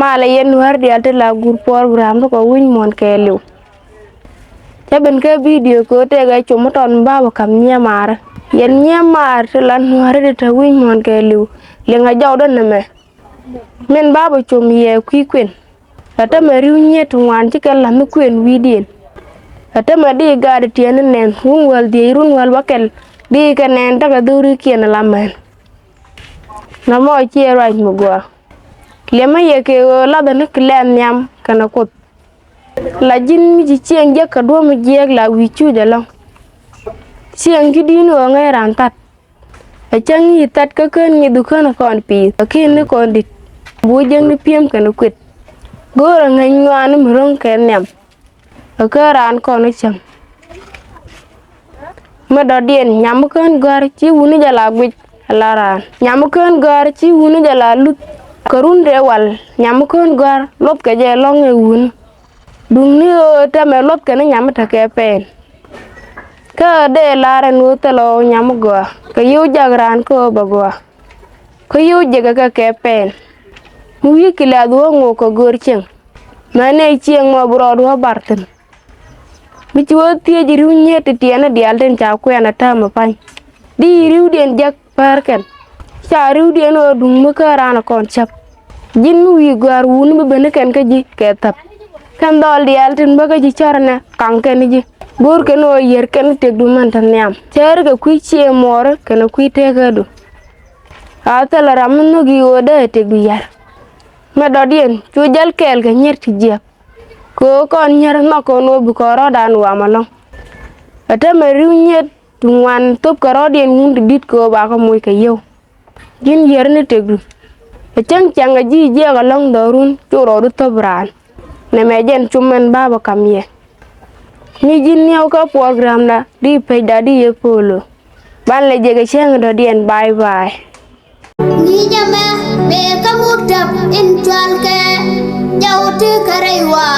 mala yen war dia te la gur program ko win mon ke liu te ben ke video ko te ga chumo ton baba kam nya mar yen nya mar te lan war de te win mon ke liu le nga jaw don ne me men baba chum ye kwi kwen ata me riu nye tu wan ti ke la me kwen wi din ata me di ga de tien nen hun wal di run wal bakel di ke nen ta ga duri kien la men na mo chi ra mu go le ma ye ke la da ne klem nyam kana ko la jin mi ji chieng je ka do mi je la wi chu de long chieng gi di no ngai ran tat a chang yi tat ka ken ni du kana kon pi ki ne kon dit bu jeng ni piem kana kwet go ra ngai ngwan mi rong ke nyam a ka ran kon cham ma do dien nyam ken gar chi wuni jala gwi la ran nyam ken gar chi wuni jala lut karun de wal nyam kon gar lop ke je long e wun dung ni o ta me lop ke ne nyam ta ke pen ka de la ran u te lo nyam go ka yu jagran ko ba go ka yu je ka ke pen mu yi kila do ngo ko gor chen ma ne chieng mo bro do barten mi chuo tie ji ru nye ti tiene dial den cha ku na ta ma pan di ru den jak par ken cha ru den o dung mu ka ran kon chap jin wi gar wun be ben ken ka ji ke tap kan dol dial tin ba ka ji charne kan ken ji bur ken o yer ken te du man tan nyam cher ga ku chi mor ken ku te ga du a ta la ram no gi o de te du yar ma do dien chu jal kel ga nyer ti je ko kon nyer no ko no bu ko ro dan wa malong ata me ru nyet tungwan top ko ro dien hun dit ko ba ko moy ka yow jin yer ne te du chang chang ji je ga long do run chu ro du to bran ne me jen chumen baba kam ye ni jin yow ka program da di pe da di ye polo ban le je ga chang do dien bye bye ni jame be kamutap in twalke jawtu karewa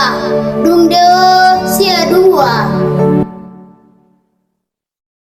dum de